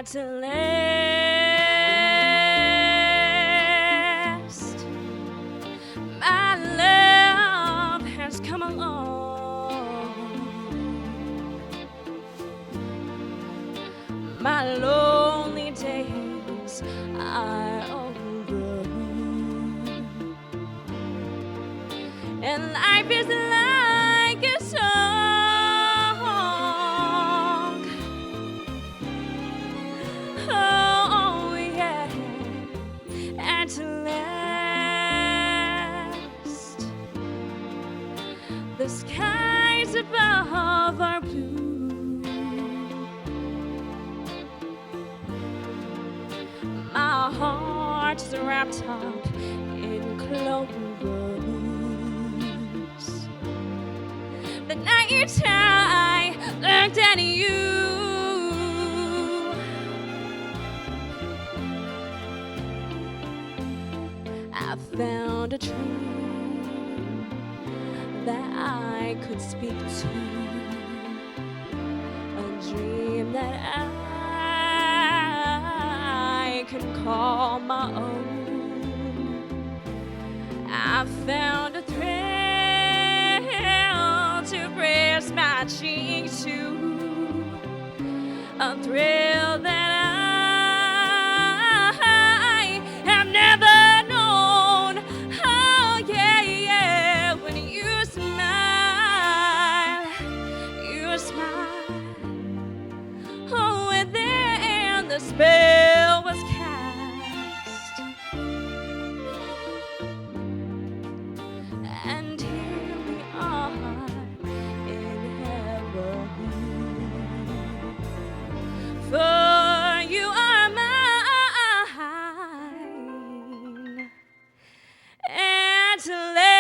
At last, my love has come along. My lonely days are over, and life is like a song. Oh yeah, at last, the skies above are blue. My heart is wrapped up in clovers. The night I looked at you, I found a dream that I could speak to, a dream that I can call my own. I found a thrill to press my cheek to, a thrill that I have never known. Oh yeah, yeah, when you smile, oh, and then the spell was cast, and here we are in heaven. For you are mine at last.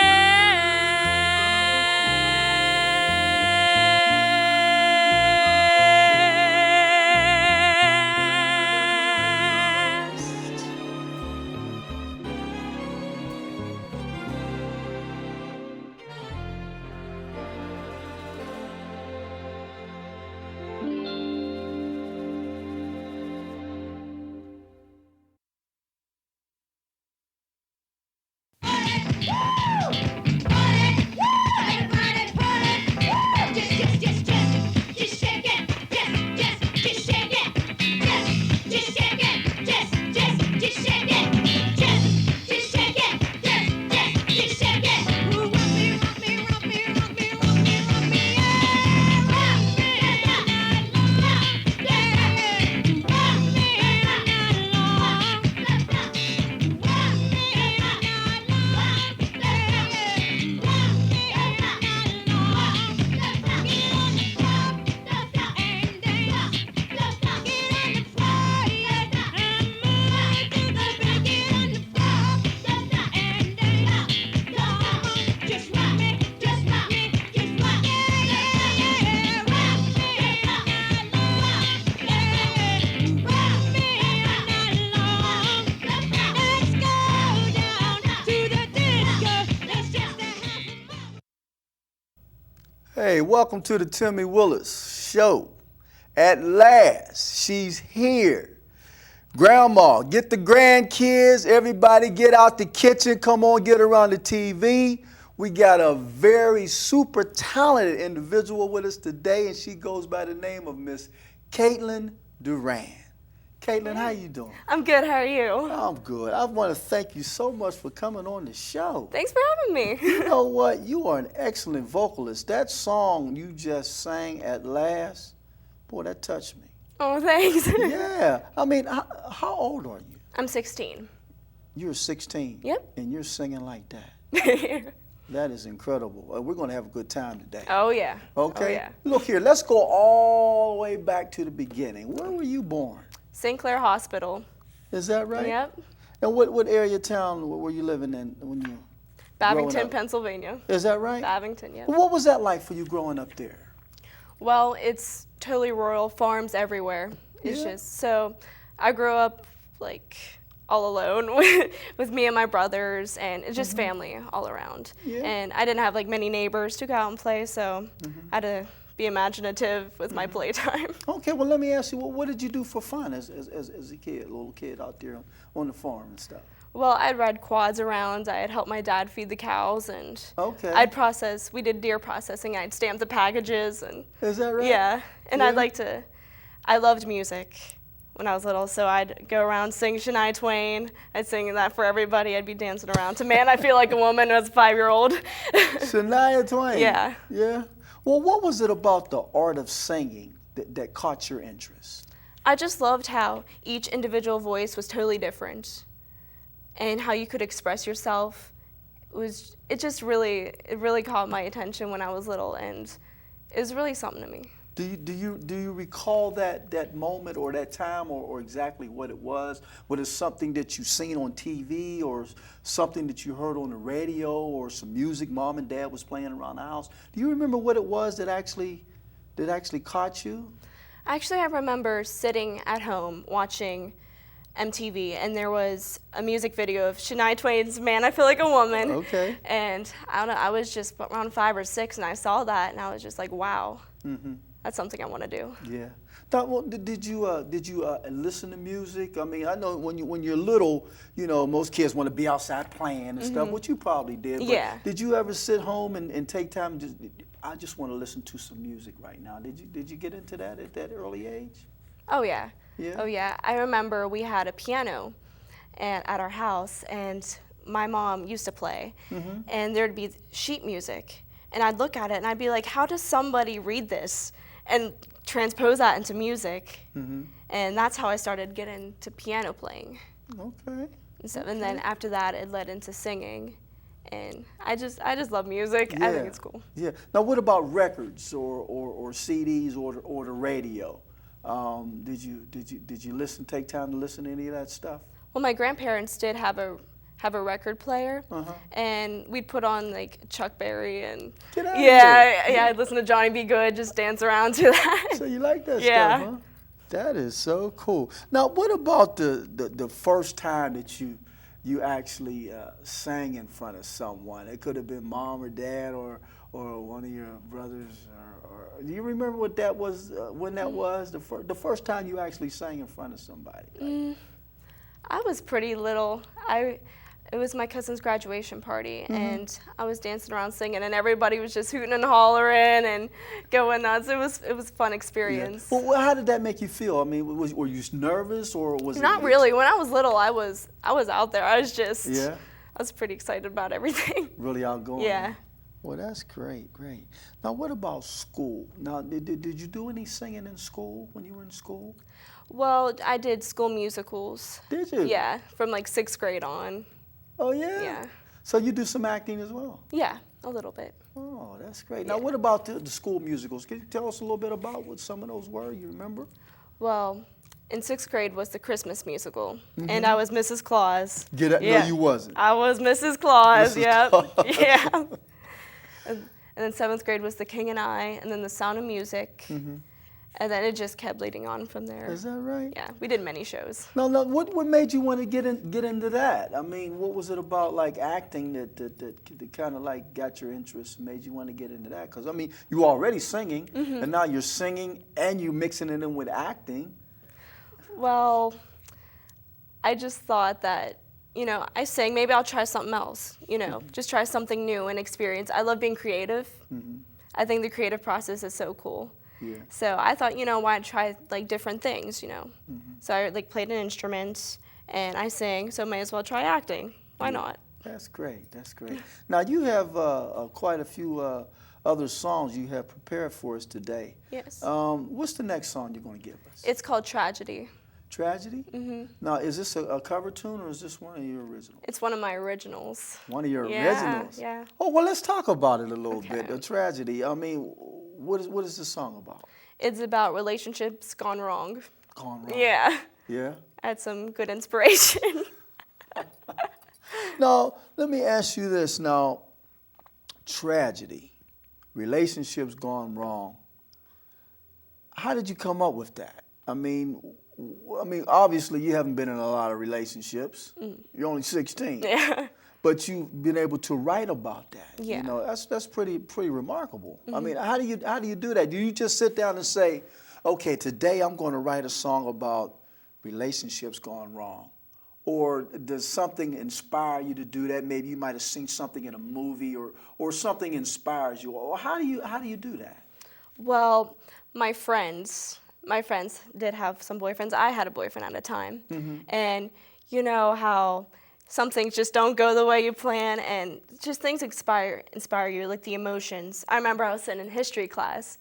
Hey, welcome to the Timmy Willis Show. At last, she's here. Grandma, get the grandkids, everybody get out the kitchen, come on, get around the TV. We got a very super talented individual with us today, and she goes by the name of Miss Katelyn Duran. Katelyn, how you doing? I'm good, how are you? I'm good. I want to thank you so much for coming on the show. Thanks for having me. You know what? You are an excellent vocalist. That song you just sang, At Last, boy, that touched me. Oh, thanks. Yeah. I mean, how old are you? I'm 16. You're 16? Yep. And you're singing like that. That is incredible. We're going to have a good time today. Oh, yeah. Okay? Oh, yeah. Look here, let's go all the way back to the beginning. Where were you born? St. Clair Hospital. Is that right? Yep. And what area of town were you living in when you Babington, Pennsylvania. Is that right? Babington, yeah. What was that like for you growing up there? Well, it's totally rural, farms everywhere. It's just, so I grew up like all alone with me and my brothers, and it's just family all around. Yeah. And I didn't have like many neighbors to go out and play, so I had to be imaginative with my playtime. Okay, well, let me ask you, what did you do for fun as a kid, little kid out there on the farm and stuff? Well, I'd ride quads around. I'd help my dad feed the cows, and Okay. we did deer processing. I'd stamp the packages, and Is that right? yeah. And Yeah. I loved music when I was little, so I'd go around sing Shania Twain. I'd sing that for everybody. I'd be dancing around to Man, I Feel Like a Woman as a 5-year-old. Shania Twain. Yeah. Yeah. Well, what was it about the art of singing that caught your interest? I just loved how each individual voice was totally different, and how you could express yourself. It really caught my attention when I was little, and it was really something to me. Do you recall that moment or that time or exactly what it was? Was it something that you seen on TV or something that you heard on the radio or some music mom and dad was playing around the house? Do you remember what it was that actually caught you? Actually, I remember sitting at home watching MTV, and there was a music video of Shania Twain's Man, I Feel Like a Woman. Okay. And I don't know, I was just around 5 or 6, and I saw that, and I was just like, wow. That's something I want to do. Yeah. Now, well, did you listen to music? I mean, I know when you're little, you know, most kids want to be outside playing and stuff, which you probably did. But Yeah. did you ever sit home and take time? I just want to listen to some music right now. Did you get into that at that early age? Oh, yeah. Yeah? Oh, yeah. I remember we had a piano at our house, and my mom used to play, and there'd be sheet music. And I'd look at it, and I'd be like, how does somebody read this and transpose that into music? And that's how I started getting to piano playing. Okay. And then after that, it led into singing. And I just love music. Yeah. I think it's cool. Yeah. Now, what about records or CDs or the radio? Did you listen? Take time to listen to any of that stuff? Well, my grandparents did have a record player, and we'd put on like Chuck Berry and Get out of here. yeah, I'd listen to Johnny B. Good, just dance around to that. So you like that Yeah. stuff, huh? That is so cool. Now, what about the first time that you actually sang in front of someone? It could have been mom or dad or one of your brothers. Or do you remember what that was? When that was the first time you actually sang in front of somebody? Like, I was pretty little. It was my cousin's graduation party, and I was dancing around singing, and everybody was just hooting and hollering and going nuts. It was a fun experience. Yeah. Well, how did that make you feel? I mean, were you nervous or was Not it? really. When I was little, I was out there. I was just Yeah. I was pretty excited about everything. Really outgoing. Yeah. Well, that's great, great. Now, what about school? Now, did you do any singing in school when you were in school? Well, I did school musicals. Did you? Yeah, from like 6th grade on. Oh, yeah? Yeah. So you do some acting as well? Yeah, a little bit. Oh, that's great. Now, what about the school musicals? Can you tell us a little bit about what some of those were? You remember? Well, in 6th grade was the Christmas musical, and I was Mrs. Claus. No, you wasn't. I was Mrs. Claus, Mrs. yep. Claus. Yeah. And then 7th grade was The King and I, and then The Sound of Music. And then it just kept leading on from there. Is that right? Yeah, we did many shows. No, what made you want to get into that? I mean, what was it about like acting that kind of like got your interest and made you want to get into that? Because I mean, you were already singing, and now you're singing and you mixing it in with acting. Well, I just thought that, you know, I sang, maybe I'll try something else, you know, just try something new and experience. I love being creative. I think the creative process is so cool. Yeah. So I thought, you know, why not try like different things, you know. So I like played an instrument and I sang, so may as well try acting. Why not? That's great. That's great. Now you have quite a few other songs you have prepared for us today. Yes. What's the next song you're going to give us? It's called Tragedy. Tragedy? Now, is this a cover tune or is this one of your originals? It's one of my originals. One of your Yeah, originals? yeah. Oh, well, let's talk about it a little Okay. bit. The Tragedy. I mean, what is this song about? It's about relationships gone wrong. Gone wrong. Yeah. Yeah? I had some good inspiration. Now, let me ask you this now. Tragedy, relationships gone wrong. How did you come up with that? I mean, obviously you haven't been in a lot of relationships. You're only 16. Yeah. but you've been able to write about that. Yeah. You know, that's pretty remarkable. I mean, how do you do that? Do you just sit down and say, okay, today I'm going to write a song about relationships gone wrong? Or does something inspire you to do that? Maybe you might have seen something in a movie, or something inspires you. Or how do you do that? Well, my friends did have some boyfriends. I had a boyfriend at a time. And you know how some things just don't go the way you plan, and just things inspire you, like the emotions. I remember I was sitting in history class,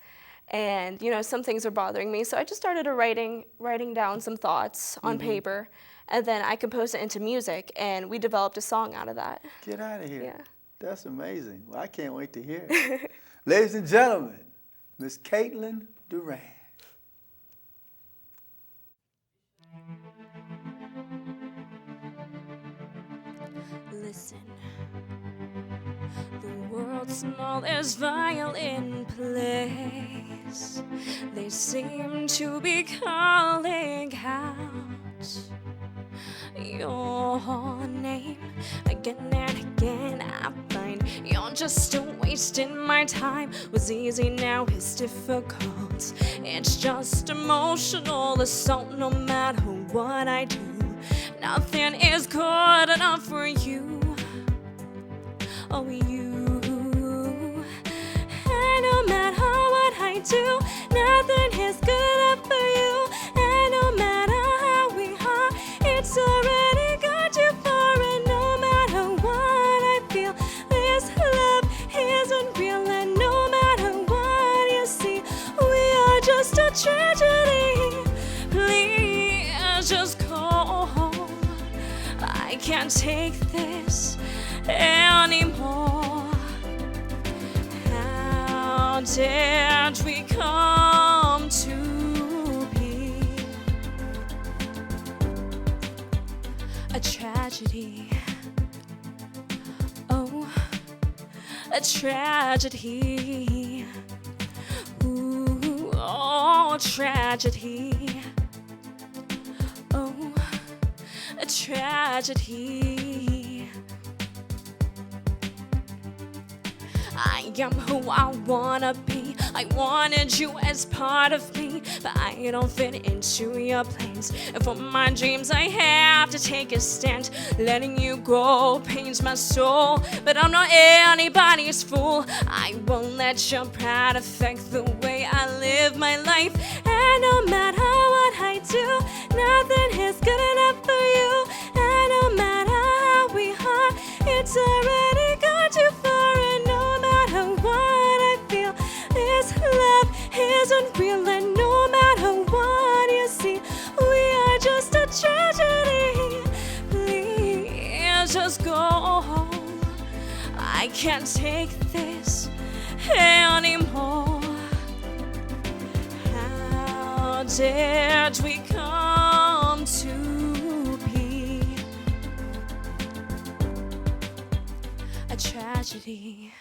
and you know, some things were bothering me, so I just started writing down some thoughts on paper, and then I composed it into music, and we developed a song out of that. Get out of here. Yeah. That's amazing. Well, I can't wait to hear it. Ladies and gentlemen, Miss Katelyn Duran. Listen, the world's smallest violin plays. They seem to be calling out your name again and again. I find you're just wasting my time. What's easy now is difficult. It's just emotional assault. No matter what I do, nothing is good enough for you. Oh, you. And no matter what I do, nothing is good enough for you. And no matter how we are, it's already gone too far. And no matter what I feel, this love isn't real. And no matter what you see, we are just a tragedy. Please just go home. I can't take this anymore. How did we come to be a tragedy? Oh, a tragedy. Ooh, oh, tragedy. Oh, a tragedy. I am who I wanna be. I wanted you as part of me, but I don't fit into your plans. And for my dreams I have to take a stand. Letting you go pains my soul, but I'm not anybody's fool. I won't let your pride affect the way I live my life. And no matter what I do, nothing is good enough for you. And no matter how we are, it's already gone too far. And no matter what I feel, this love isn't real. And no matter what you see, we are just a tragedy. Please just go home. I can't take this anymore. How did we come to be a tragedy?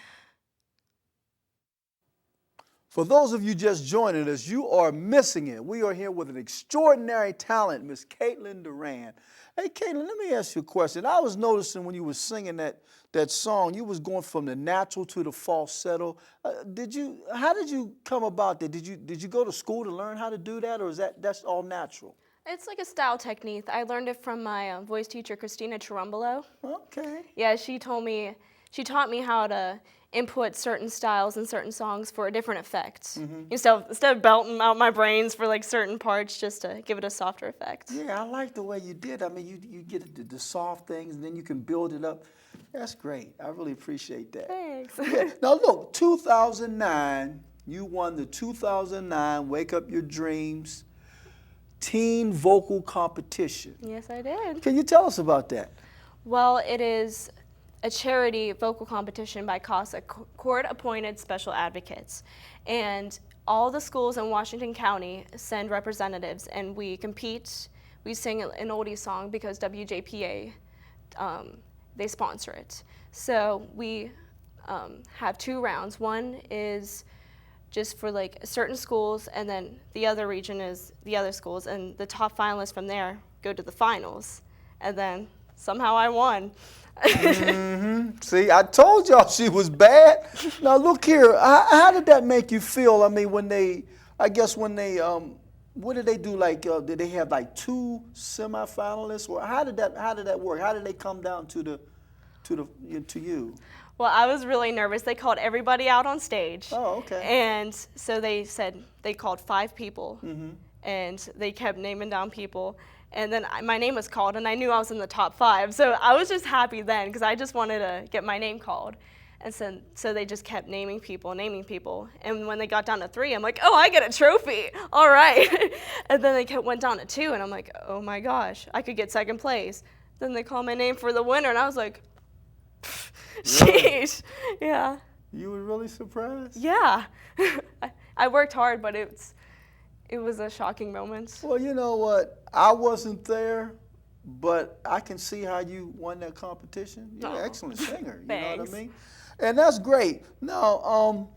For those of you just joining us, you are missing it. We are here with an extraordinary talent, Miss Katelyn Duran. Hey, Katelyn, let me ask you a question. I was noticing when you were singing that song, you was going from the natural to the falsetto. How did you come about that? Did you go to school to learn how to do that, or is that's all natural? It's like a style technique. I learned it from my voice teacher, Christina Chirumbolo. Okay. Yeah, she taught me how to input certain styles in certain songs for a different effect. Instead of belting out my brains for like certain parts, just to give it a softer effect. Yeah, I like the way you did. I mean, you get the soft things, and then you can build it up. That's great. I really appreciate that. Thanks. Yeah. Now look, 2009, you won the 2009 Wake Up Your Dreams Teen Vocal Competition. Yes, I did. Can you tell us about that? Well, it is a charity vocal competition by CASA, court-appointed special advocates. And all the schools in Washington County send representatives, and we compete. We sing an oldie song because WJPA, they sponsor it. So we have 2 rounds. One is just for like certain schools, and then the other region is the other schools, and the top finalists from there go to the finals. And then somehow I won. See, I told y'all she was bad. Now look here, how did that make you feel? I mean, when they, I guess when they, what did they do? Like, did they have like 2 semifinalists, or how did that work? How did they come down to you? Well, I was really nervous. They called everybody out on stage. Oh, okay. And so they said they called 5 people, and they kept naming down people. And then my name was called, and I knew I was in the top 5. So I was just happy then, because I just wanted to get my name called. And so they just kept naming people. And when they got down to 3, I'm like, oh, I get a trophy. All right. And then they went down to 2, and I'm like, oh my gosh, I could get 2nd place. Then they called my name for the winner, and I was like, sheesh. Yeah. You were really surprised? Yeah. I worked hard, but it was a shocking moment. Well, you know what? I wasn't there, but I can see how you won that competition. You're an excellent singer. You know what I mean? And that's great. Now,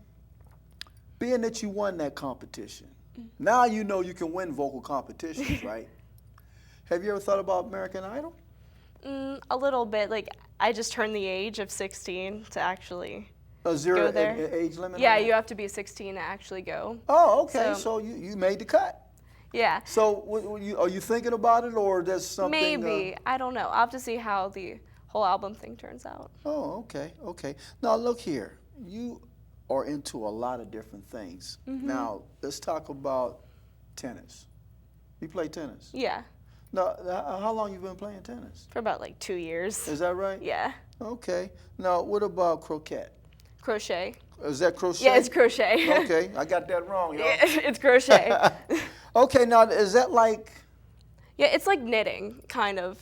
being that you won that competition, now you know you can win vocal competitions, right? Have you ever thought about American Idol? A little bit. Like, I just turned the age of 16 to actually Is there go an there. age limit? Yeah, on that? you have to be 16 to actually go. Oh, okay. So you made the cut. Yeah. So are you thinking about it, or there's something? Maybe. I don't know. I'll have to see how the whole album thing turns out. Oh, okay, okay. Now look here. You are into a lot of different things. Now let's talk about tennis. You play tennis? Yeah. Now, how long you been playing tennis? For about like 2 years. Is that right? Yeah. Okay. Now, what about croquet? Crochet. Is that crochet? Yeah, it's crochet. Okay, I got that wrong, y'all. Yeah, it's crochet. Okay, now is that like? Yeah, it's like knitting, kind of.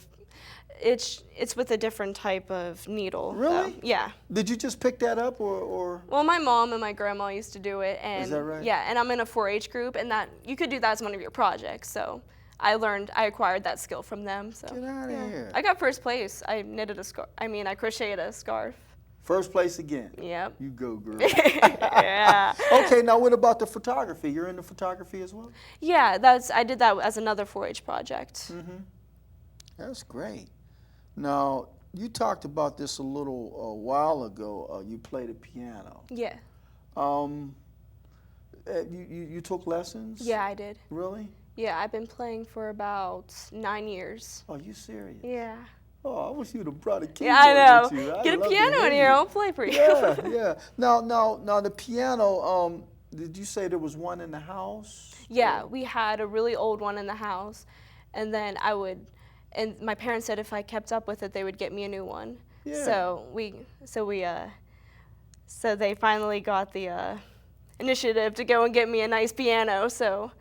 It's with a different type of needle. Really? Though. Yeah. Did you just pick that up, or? Well, my mom and my grandma used to do it, and Is that right? yeah, and I'm in a 4-H group, and that you could do that as one of your projects. So I acquired that skill from them. So Get out of here. I got 1st place. I knitted a scarf. I crocheted a scarf. First place again. Yep. You go, girl. Yeah. Okay, now what about the photography? You're into photography as well? Yeah, I did that as another 4-H project. That's great. Now, you talked about this a little while ago. You played the piano. Yeah. You took lessons? Yeah, I did. Really? Yeah, I've been playing for about 9 years. Are you serious? Yeah. Oh, I wish you'd have brought a keyboard Yeah, I know. with you. I'd Get a love to piano hear in here. you. I'll play for you. Yeah, yeah. Now, the piano. Did you say there was one in the house? Yeah, we had a really old one in the house, and then and my parents said if I kept up with it, they would get me a new one. Yeah. So they finally got the initiative to go and get me a nice piano. So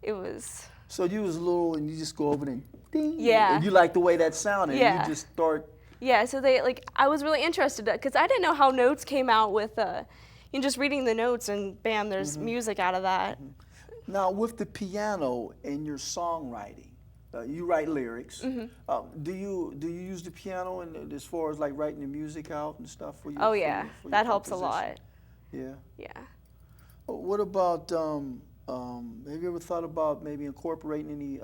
it was. So you was little, and you just go over there and ding. Yeah. And you like the way that sounded. Yeah. And you just start. Yeah. So I was really interested because I didn't know how notes came out with just reading the notes, and bam, there's music out of that. Now, with the piano and your songwriting, you write lyrics. Do you use the piano as far as like writing the music out and stuff for you? Oh yeah, that helps a lot. Yeah. Yeah. What about? Have you ever thought about maybe incorporating any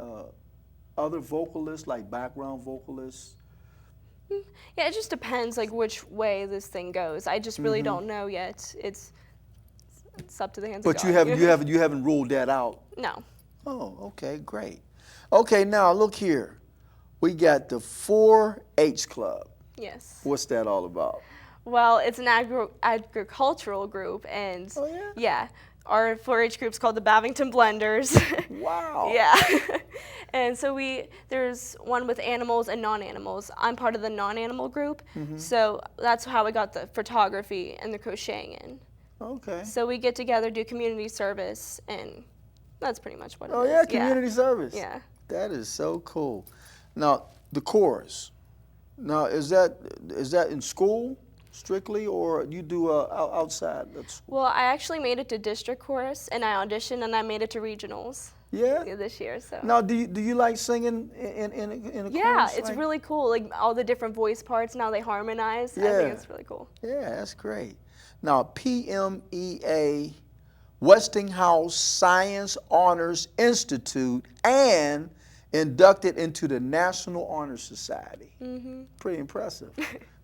other vocalists, like background vocalists? Yeah, it just depends like which way this thing goes. I just really don't know yet. It's up to the hands of God. But you haven't ruled that out. No. Oh, okay, great. Okay, now look here. We got the 4-H Club. Yes. What's that all about? Well, it's an agricultural group, and Oh, yeah? yeah, our 4-H group's called the Bavington Blenders. Wow. Yeah. And so there's one with animals and non-animals. I'm part of the non-animal group, so that's how we got the photography and the crocheting in. Okay. So we get together, do community service, and that's pretty much what it is. Oh yeah, community service. Yeah. That is so cool. Now the chorus. Now is that in school strictly, or you do outside of school? Well, I actually made it to district chorus, and I auditioned, and I made it to regionals. Yeah. This year, so. Now, do you like singing in a Yeah, chorus? it's really cool. Like all the different voice parts, now they harmonize. I think it's really cool. Yeah, that's great. Now, PMEA, Westinghouse Science Honors Institute, and inducted into the National Honor Society. Pretty impressive.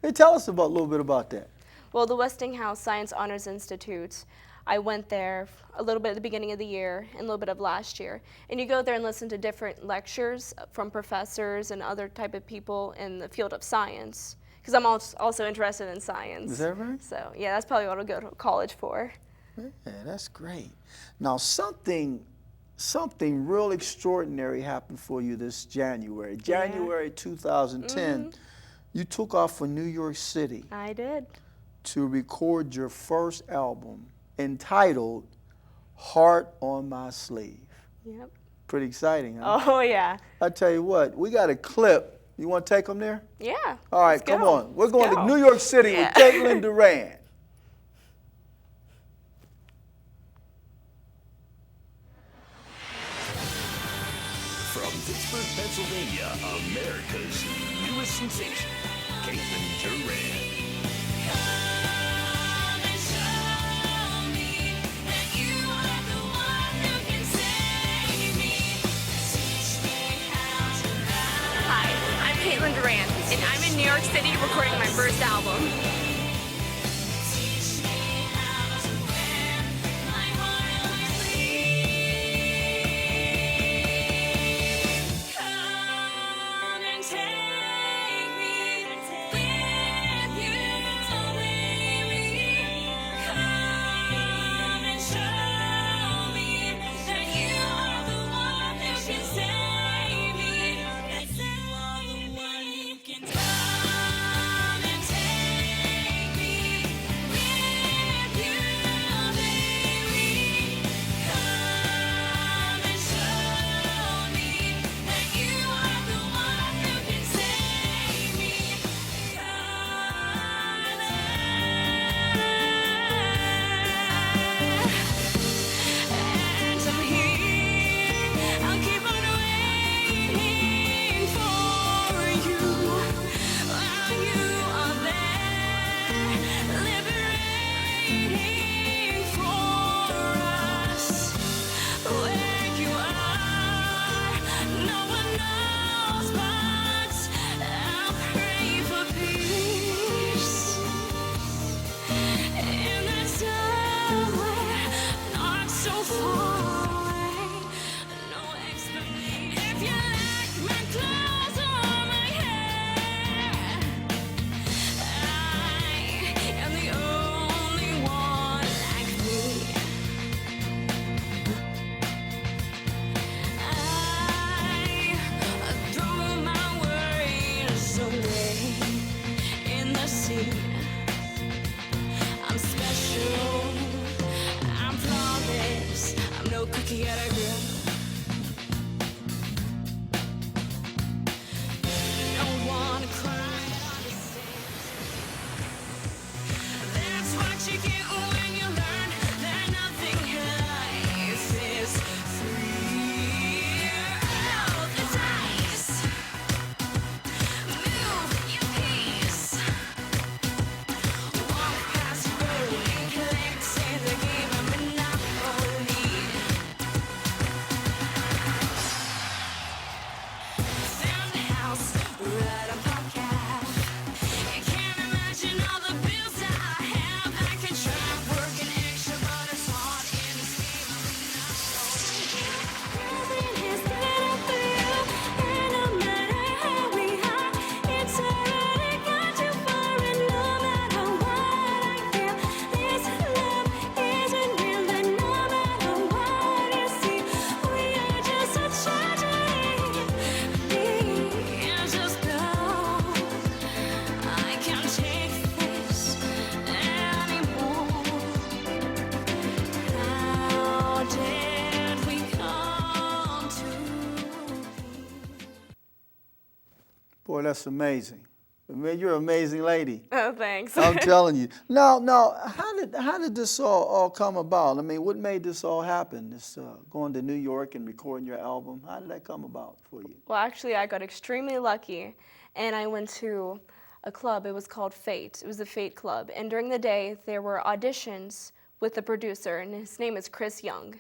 Hey, tell us a little bit about that. Well, the Westinghouse Science Honors Institute, I went there a little bit at the beginning of the year and a little bit of last year. And you go there and listen to different lectures from professors and other type of people in the field of science, because I'm also interested in science. Is that right? So yeah, that's probably what I'll go to college for. Yeah, that's great. Now, something real extraordinary happened for you this January. January 2010, you took off for New York City. I did. To record your first album entitled Heart on My Sleeve. Yep. Pretty exciting, huh? Oh, yeah. I tell you what, we got a clip. You want to take them there? Yeah. All right, come on. We're going to New York City with Katelyn Duran. From Pittsburgh, Pennsylvania, America's newest sensation, Katelyn Duran. Hi, I'm Katelyn Duran, and I'm in New York City recording my first album. I'm special, I'm flawless, I'm no cookie cutter girl. Don't wanna cry, that's what you get when you learn that nothing life is free. Roll the dice, move your piece. Walk past rolling, collect, say the game of Monopoly. Found a house right on Park Ave. You can't imagine all the bills that I have. I can try working extra, but it's hard in this game of Monopoly. Nothing is better for you, and no matter how we hide, it's already got you far. And no matter what I feel, this love isn't real. And no matter what you see, we are just a tragedy. Years just go. I can't take this anymore. How did we come to be? Boy, that's amazing. Man, you're an amazing lady. Oh, thanks. I'm telling you. Now, how did this all come about? I mean, what made this all happen? This going to New York and recording your album. How did that come about for you? Well, actually, I got extremely lucky, and I went to a club. It was called Fate. It was the Fate Club. And during the day, there were auditions with the producer, and his name is Chris Young.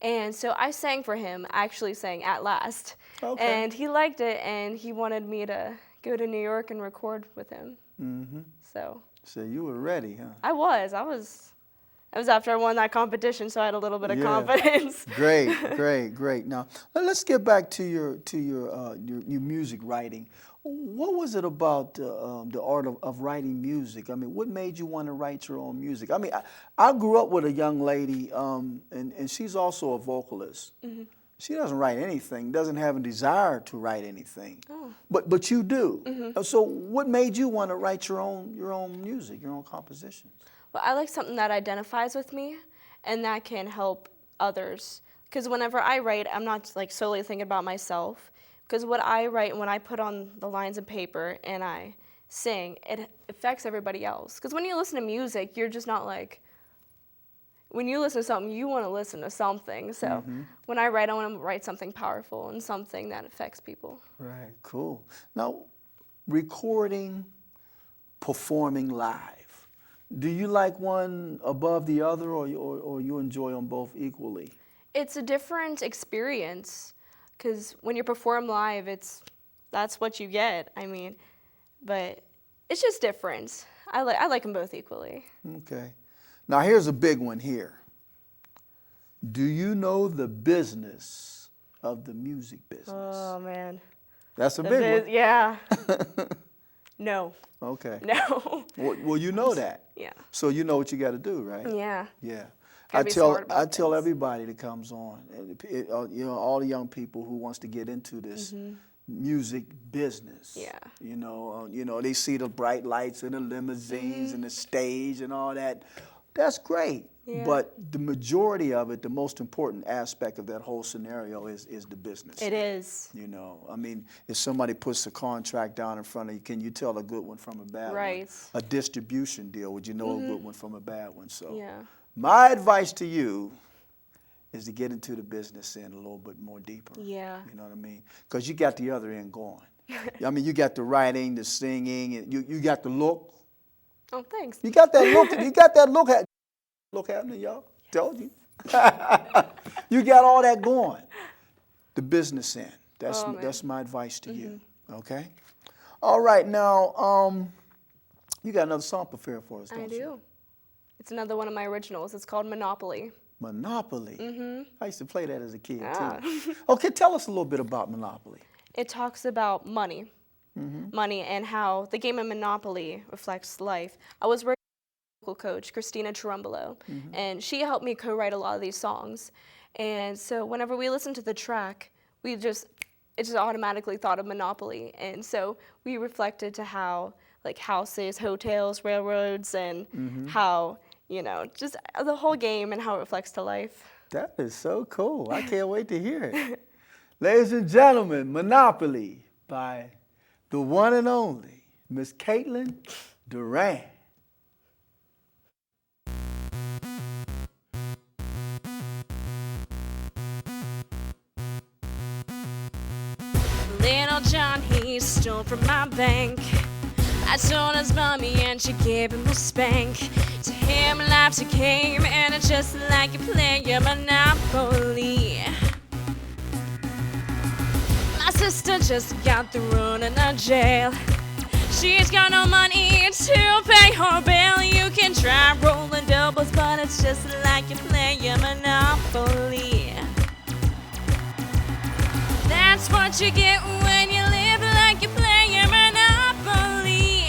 And so I sang for him, actually sang At Last. Okay. And he liked it, and he wanted me to go to New York and record with him. So So you were ready, huh? I was. It was after I won that competition, so I had a little bit of Yeah. confidence. Great. Now let's get back to your music writing. What was it about the art of writing music? I mean, what made you want to write your own music? I mean, I grew up with a young lady, and she's also a vocalist. She doesn't write anything, doesn't have a desire to write anything. Oh. But you do. So what made you want to write your own music, your own compositions? Well, I like something that identifies with me and that can help others. Because whenever I write, I'm not like solely thinking about myself. Because what I write and when I put on the lines of paper and I sing, it affects everybody else. Because when you listen to music, you're just not like, when you listen to something, you want to listen to something. So when I write, I want to write something powerful and something that affects people. Right, cool. Now, recording, performing live. Do you like one above the other, or you enjoy them both equally? It's a different experience, because when you perform live, that's what you get. I mean, but it's just different. I like them both equally. Okay. Now here's a big one here. Do you know the business of the music business? Oh man, That's a big one. Yeah. No. Okay. No. Well, you know that. Yeah. So you know what you got to do, right? Yeah. Yeah. Gotta be smart about I tell things. everybody that comes on, you know, all the young people who wants to get into this music business. Yeah. You know, they see the bright lights and the limousines and the stage and all that. That's great. Yeah. But the majority of it, the most important aspect of that whole scenario is the business. It is. You know, I mean, if somebody puts a contract down in front of you, can you tell a good one from a bad one? Right. A distribution deal, would you know a good one from a bad one? So Yeah. my advice to you is to get into the business end a little bit more deeper. Yeah. You know what I mean? Because you got the other end going. I mean, you got the writing, the singing, and you got the look. Oh, thanks. You got that look. You got that look happening, y'all. Told you. You got all that going. The business end. That's my advice to you. Okay. All right. Now, you got another song prepared for us, don't you? I do. It's another one of my originals. It's called Monopoly. Monopoly. I used to play that as a kid Ah. too. Okay, tell us a little bit about Monopoly. It talks about money. Money and how the game of Monopoly reflects life. I was working with a local coach, Christina Trumbolo, and she helped me co-write a lot of these songs. And so whenever we listened to the track, it just automatically thought of Monopoly. And so we reflected to how like houses, hotels, railroads, and how, you know, just the whole game and how it reflects to life. That is so cool. I can't wait to hear it. Ladies and gentlemen, Monopoly by the one and only Miss Katelyn Duran. Little John, he stole from my bank. I told his mommy and she gave him a spank. To him life became and it's just like you play your Monopoly. My sister just got thrown in a jail. She's got no money to pay her bill. You can try rolling doubles, but it's just like you play your Monopoly. That's what you get when you live like you play your Monopoly.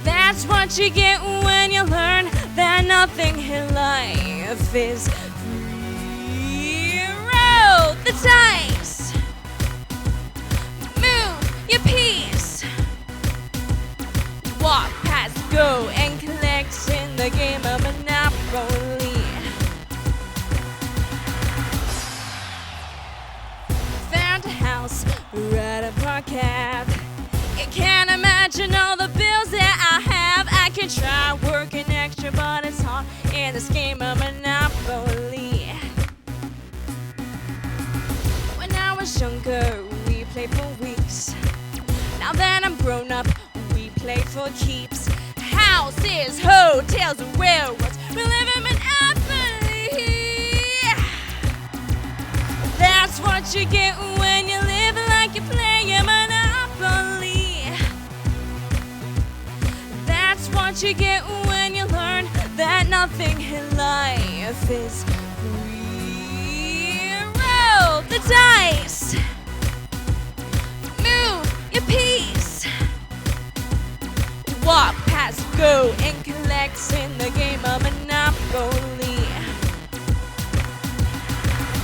That's what you get when you learn that nothing in life is free. Roll the dice. Move your piece. Walk past, go and collect in the game of Monopoly. Found a house right at Park Ave. You can't imagine all the bills that I have. I can try working extra, but it's hard in this game of Monopoly. When I was younger, we played for weeks. Now that I'm grown up, we play for keeps. Houses, hotels, and railroads. We live in Monopoly. That's what you get when you live like you play your Monopoly. what you get when you learn that nothing in life is free. Roll the dice. Move your piece. Walk past, go, and collect in the game of Monopoly.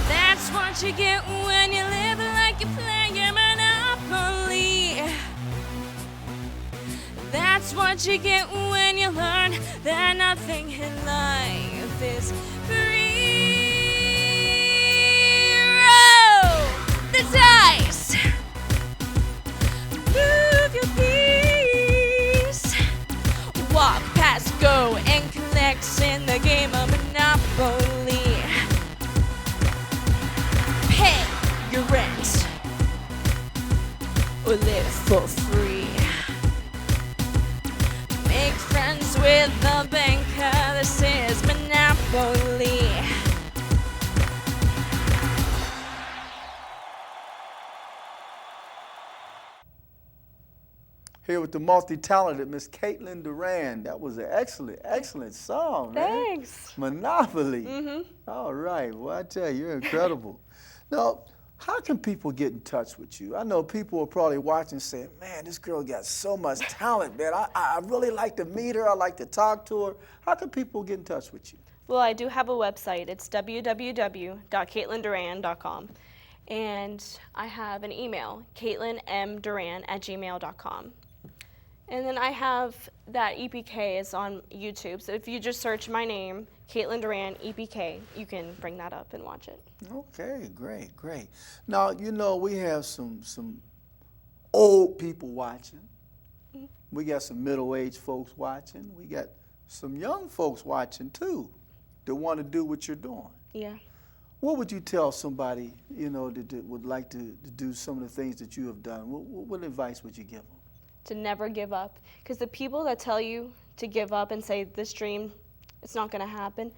That's what you get when you live like you're playing Monopoly. That's what you get when you learn that nothing in life is free. Roll the dice. Move your piece. Walk past, go, and collect in the game of Monopoly. Pay your rent or live for free. Make friends with the banker. This is Monopoly. Here with the multi-talented Miss Katelyn Duran. That was an excellent song, man. Thanks. Monopoly. All right. Well, I tell you, you're incredible. Now, how can people get in touch with you? I know people are probably watching saying, man, this girl got so much talent, man. I really like to meet her. I like to talk to her. How can people get in touch with you? Well, I do have a website. It's www.katelynduran.com. And I have an email, katelynmduran@gmail.com. And then I have that EPK is on YouTube. So if you just search my name, Katelyn Duran, EPK, you can bring that up and watch it. Okay, great. Now, you know, we have some old people watching. We got some middle-aged folks watching. We got some young folks watching, too, that want to do what you're doing. Yeah. What would you tell somebody, you know, that would like to do some of the things that you have done? What advice would you give them? To never give up. Because the people that tell you to give up and say this dream, it's not going to happen,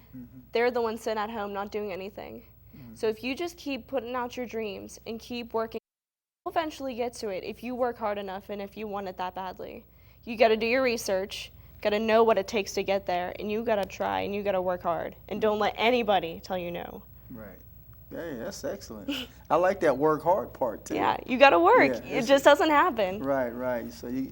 they're the ones sitting at home not doing anything. So if you just keep putting out your dreams and keep working, you'll eventually get to it if you work hard enough and if you want it that badly. You got to do your research, got to know what it takes to get there, and you got to try and you got to work hard. And don't let anybody tell you no. Right. Hey, that's excellent. I like that work hard part, too. Yeah, you got to work. Yeah, It just doesn't happen. Right. So you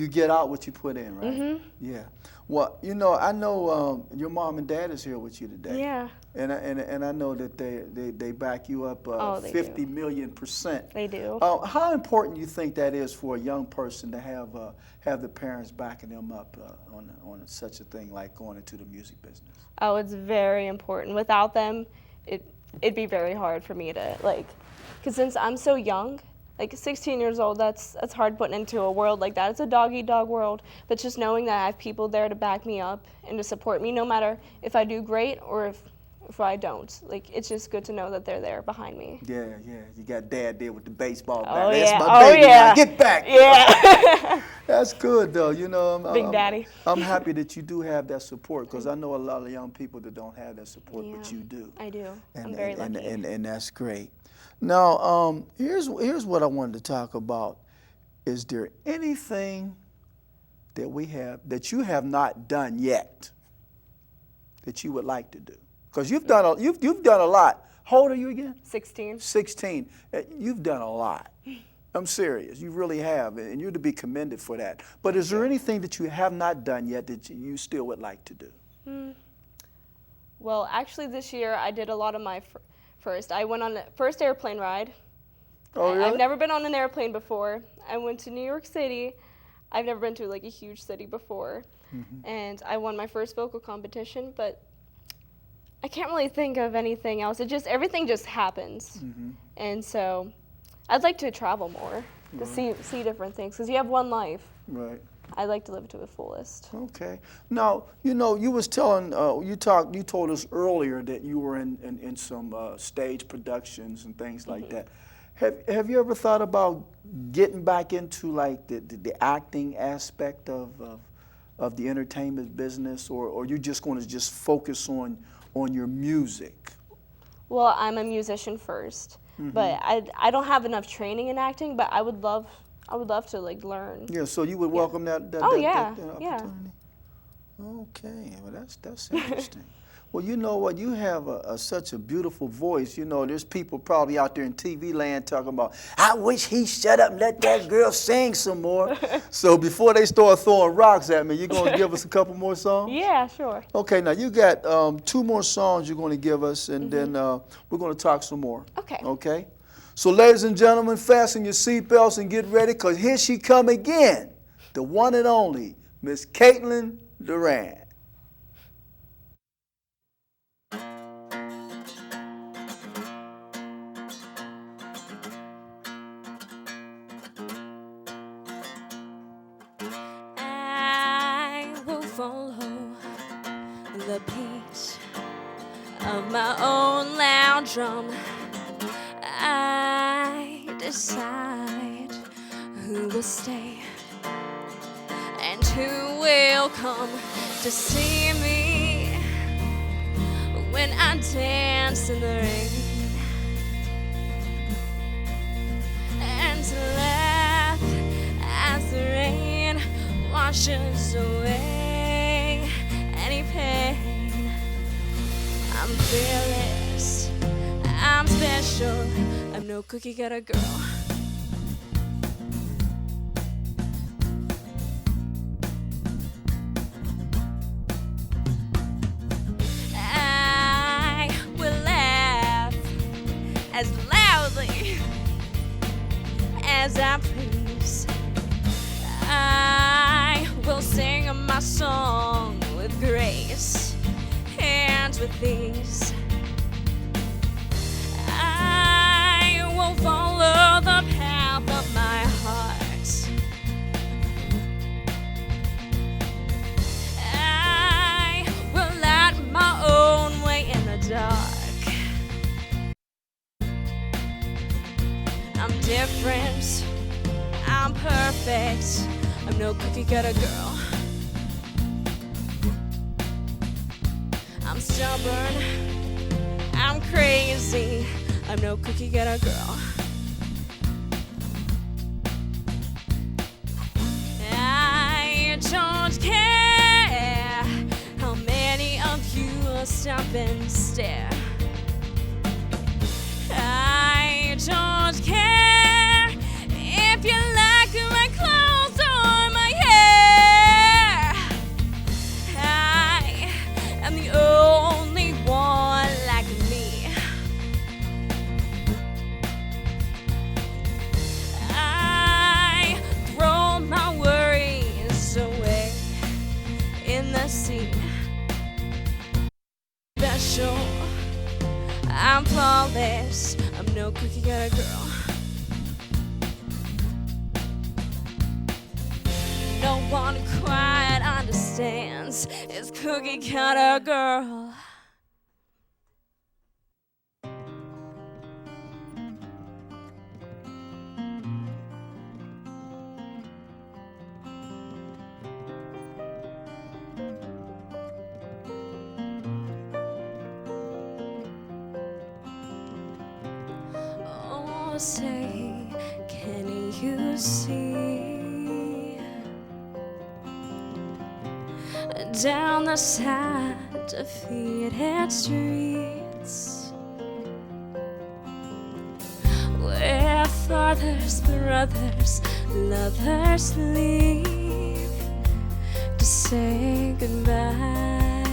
get out what you put in, right? Yeah. Well, you know, I know your mom and dad is here with you today. Yeah. And I know that they back you up they 50 do. million%. They do. How important you think that is for a young person to have the parents backing them up on such a thing like going into the music business? Oh, it's very important. Without them, it'd be very hard for me to, because since I'm so young, 16 years old, that's hard putting into a world like that. It's a dog-eat-dog world, but just knowing that I have people there to back me up and to support me no matter if I do great or if I don't. It's just good to know that they're there behind me. Yeah. You got dad there with the baseball bat. Oh, That's yeah. my Oh, baby. yeah. Now. Get back. Yeah. That's good, though. You know, Big Daddy. I'm happy that you do have that support because I know a lot of young people that don't have that support, Yeah, but you do. I do. And, I'm very lucky. And that's great. Now, here's what I wanted to talk about. Is there anything that we have that you have not done yet that you would like to do? Because you've done a lot. How old are you again? 16. 16. You've done a lot. I'm serious. You really have, and you're to be commended for that. But is there anything that you have not done yet that you still would like to do? Well, actually, this year I did a lot of my first. I went on the first airplane ride. Oh, really? I've never been on an airplane before. I went to New York City. I've never been to a huge city before. And I won my first vocal competition, but I can't really think of anything else. Everything just happens. And so I'd like to travel more to see different things because you have one life. Right. I'd like to live it to the fullest. Okay. Now, you know, you was telling, you told us earlier that you were in some stage productions and things like that. Have you ever thought about getting back into the acting aspect of the entertainment business, or you're just going to just focus on your music? Well, I'm a musician first, but I don't have enough training in acting. But I would love to learn. Yeah. So you would welcome that Oh, yeah, opportunity? yeah. Okay, well that's interesting. Well, you know what? You have such a beautiful voice. You know, there's people probably out there in TV land talking about, I wish he shut up and let that girl sing some more. So before they start throwing rocks at me, you're going to give us a couple more songs? Yeah, sure. Okay, now you got 2 more songs you're going to give us, and then we're going to talk some more. Okay. Okay? So ladies and gentlemen, fasten your seatbelts and get ready, because here she come again, the one and only Miss Katelyn Duran. I will follow the beat of my own loud drum. I decide who will stay and who will come to see me when I dance in the rain, and to laugh as the rain washes away any pain. I'm fearless, I'm special, I'm no cookie cutter girl. I will laugh as loudly as I please. I will sing my song with grace and with ease. I will follow the path of my heart. I will light my own way in the dark. I'm different, I'm perfect, I'm no cookie cutter girl. I'm stubborn, I'm crazy, I'm no cookie cutter girl. I don't care how many of you stop and stare. I don't care if you like my clothes or my hair. I am the only one like me. I throw my worries away in the sea. Special, I'm flawless, I'm no cookie cutter girl. No one quite understands this cookie cutter girl. Oh, say, can you see? Down the sad, defeated streets, where fathers, brothers, lovers leave to say goodbye.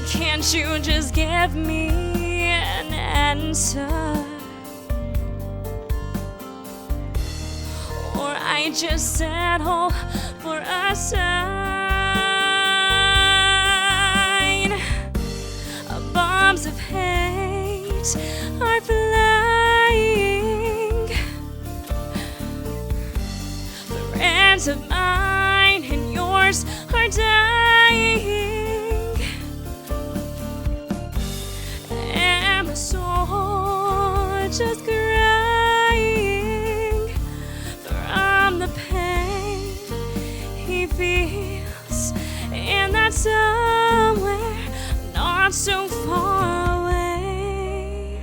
Can't you just give me an answer? Or I just settle for a sign. Bombs of hate are flying. Friends of mine and yours are dying. And my soul just crying from the pain he feels in that somewhere not so far away.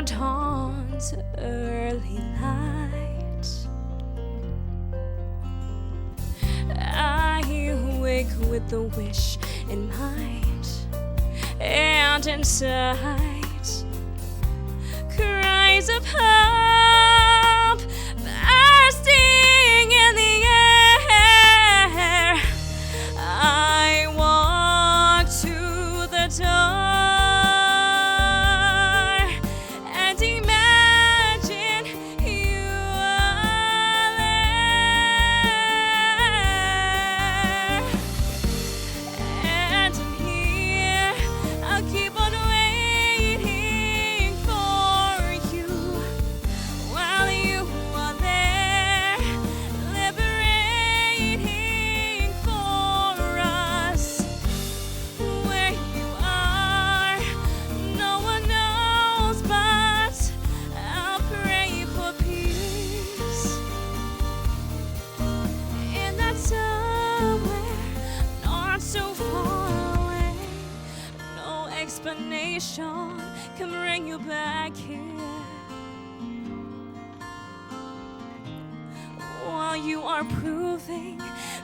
before dawn's early light. I wake with the wish in mind, and inside cries of hope bursting in the air. I walk to the door and imagine you are there. And I'm here, I'll keep on waiting for you while you are there, liberating for us. Where you are, no one knows, but I'll pray for peace in that somewhere not so far away. No explanation can bring you back here. While you are proving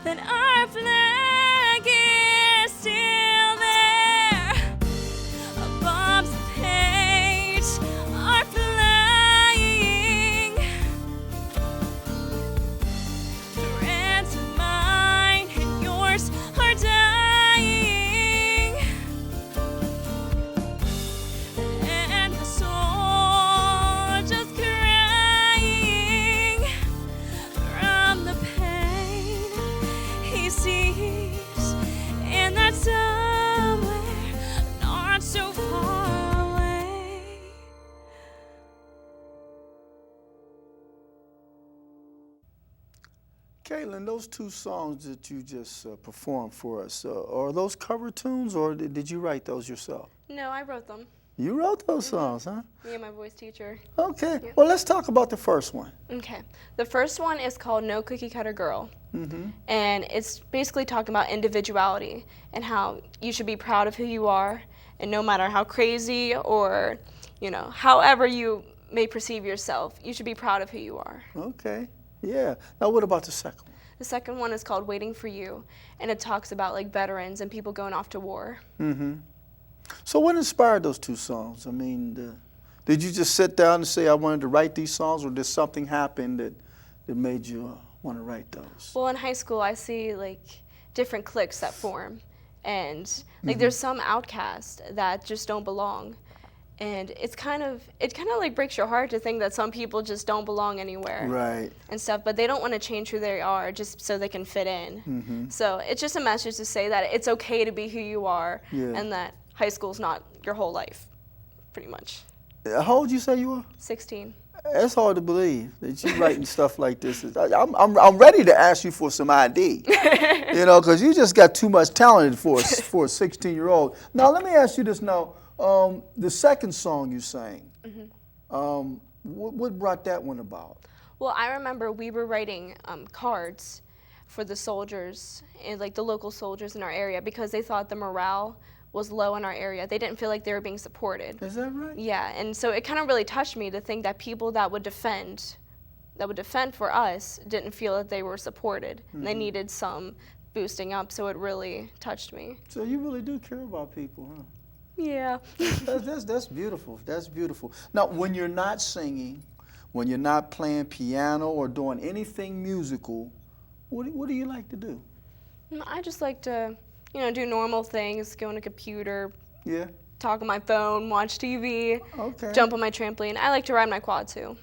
that our flag is still there. Bombs of hate are flying. Friends of mine and yours are dying. And the soldiers crying from the pain he sees in that somewhere not so far away. Katelyn, those two songs that you just performed for us, are those cover tunes or did you write those yourself? No, I wrote them. You wrote those songs, huh? Me and my voice teacher. Okay. Well, let's talk about the first one. Okay. The first one is called No Cookie Cutter Girl. And it's basically talking about individuality and how you should be proud of who you are, and no matter how crazy or, however you may perceive yourself, you should be proud of who you are. Okay. Yeah. Now, what about the second one? The second one is called Waiting for You, and it talks about like veterans and people going off to war. So what inspired those two songs? I mean, did you just sit down and say, I wanted to write these songs, or did something happen that made you want to write those? Well, in high school, I see like different cliques that form, and like there's some outcasts that just don't belong, and it kind of like breaks your heart to think that some people just don't belong anywhere, Right. and stuff. But they don't want to change who they are just so they can fit in. So it's just a message to say that it's okay to be who you are, Yeah. and that high school's not your whole life, pretty much. How old you say you were? 16. It's hard to believe that you're writing stuff like this. I'm ready to ask you for some ID, because you just got too much talent for a 16-year-old. Now, let me ask you this now. The second song you sang, what brought that one about? Well, I remember we were writing cards for the soldiers, and like the local soldiers in our area, because they thought the morale was low in our area. They didn't feel like they were being supported. Is that right? Yeah, and so it kind of really touched me to think that people that would defend for us didn't feel that they were supported. And they needed some boosting up, so it really touched me. So you really do care about people, huh? Yeah. That's beautiful. That's beautiful. Now, when you're not singing, when you're not playing piano or doing anything musical, what do you like to do? I just like to, do normal things, go on a computer, Yeah. talk on my phone, watch TV, Okay. jump on my trampoline. I like to ride my quad too.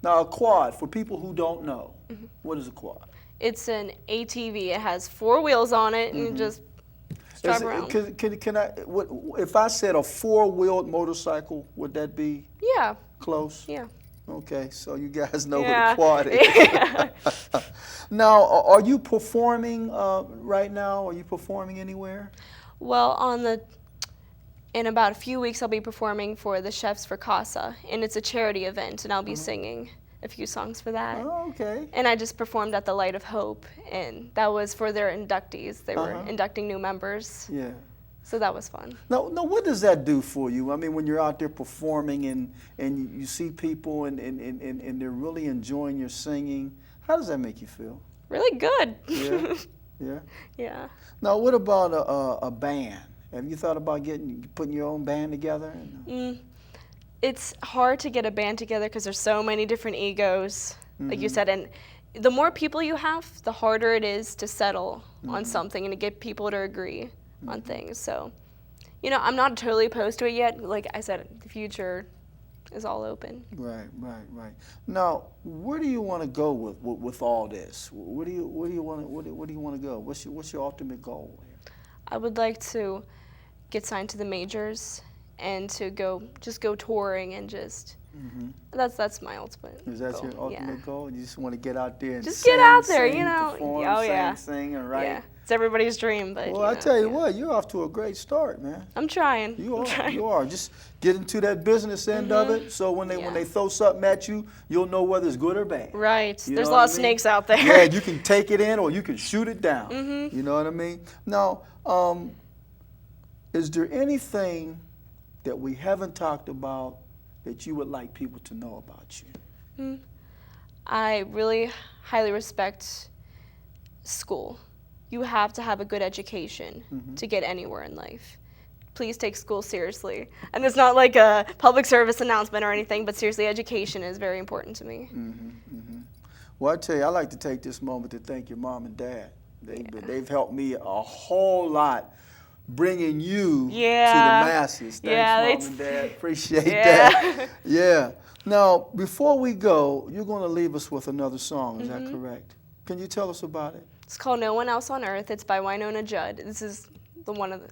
Now, a quad, for people who don't know, what is a quad? It's an ATV. It has 4 wheels on it, and you just drive around. Can I? If I said a 4-wheeled motorcycle, would that be Yeah, close? yeah. Okay, so you guys know Yeah. what a quad is. Now, are you performing right now? Are you performing anywhere? Well, in about a few weeks, I'll be performing for the Chefs for Casa, and it's a charity event, and I'll be singing a few songs for that. Oh, okay. And I just performed at the Light of Hope, and that was for their inductees. They were inducting new members. Yeah. So that was fun. Now, what does that do for you? I mean, when you're out there performing and you see people and they're really enjoying your singing, how does that make you feel? Really good. Yeah, yeah. Yeah. Now, what about a band? Have you thought about putting your own band together? It's hard to get a band together because there's so many different egos, like you said, and the more people you have, the harder it is to settle on something and to get people to agree on things. So, you know, I'm not totally opposed to it yet. Like I said, the future is all open. Right. Now, where do you want to go with all this? Where do you want to go? What's your ultimate goal here? I would like to get signed to the majors and to go touring and just that's my ultimate Is that goal. your ultimate goal? You just want to get out there and just sing, get out there, sing, you know. perform, sing and write. Yeah, it's everybody's dream, but Well, I tell you what, you're off to a great start, man. I'm trying. You I'm are. trying. You are. Just get into that business end of it. So when they throw something at you, you'll know whether it's good or bad. Right. You There's a know lot what of I mean? snakes out there. Yeah, you can take it in or you can shoot it down. You know what I mean? Now, is there anything that we haven't talked about that you would like people to know about you? I really highly respect school. You have to have a good education to get anywhere in life. Please take school seriously. And it's not like a public service announcement or anything, but seriously, education is very important to me. Well, I tell you, I like to take this moment to thank your mom and dad. They've helped me a whole lot bringing you to the masses. Thanks, Mom and Dad. Appreciate that. Yeah. Now, before we go, you're going to leave us with another song. Is that correct? Can you tell us about it? It's called No One Else on Earth. It's by Winona Judd. This is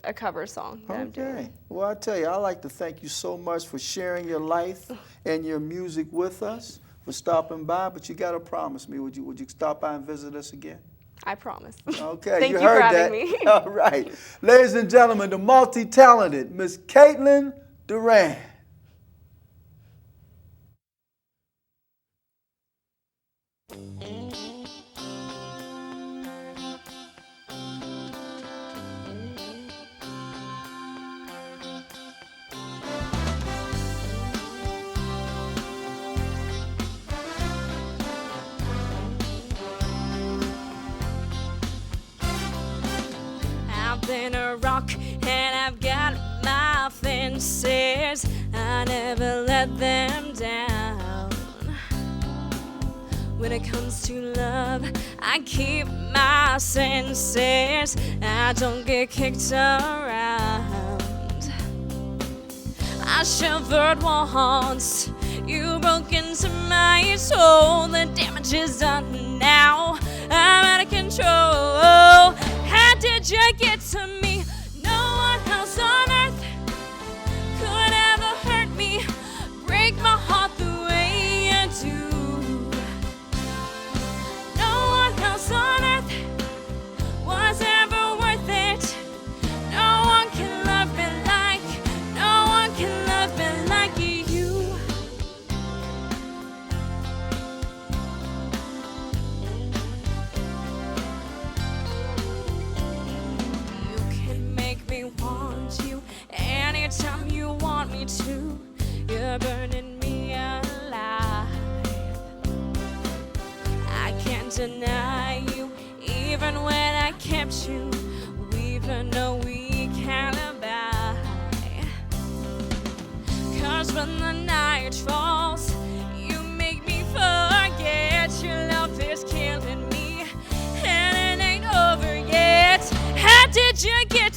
a cover song that I'm doing. Well, I tell you, I'd like to thank you so much for sharing your life and your music with us, for stopping by. But you got to promise me, would you stop by and visit us again? I promise. Okay, Thank you you heard for having that. me. All right. Ladies and gentlemen, the multi-talented Miss Katelyn Duran. I've been a rock and I've got my fences. I never let them down. When it comes to love, I keep my senses. I don't get kicked around. I shivered once, you broke into my soul. The damage is done now, I'm out of control. How did you get to me? No one else on earth could ever hurt me, break my heart the way you do. No one else on earth was ever worth it. No one can love me like, no one can love me like you. You can make me want you anytime you want me to. You're burning me alive. I can't deny you, even when I kept you. Even though we can't buy. 'Cause when the night falls, you make me forget your love is killing me, and it ain't over yet. How did you get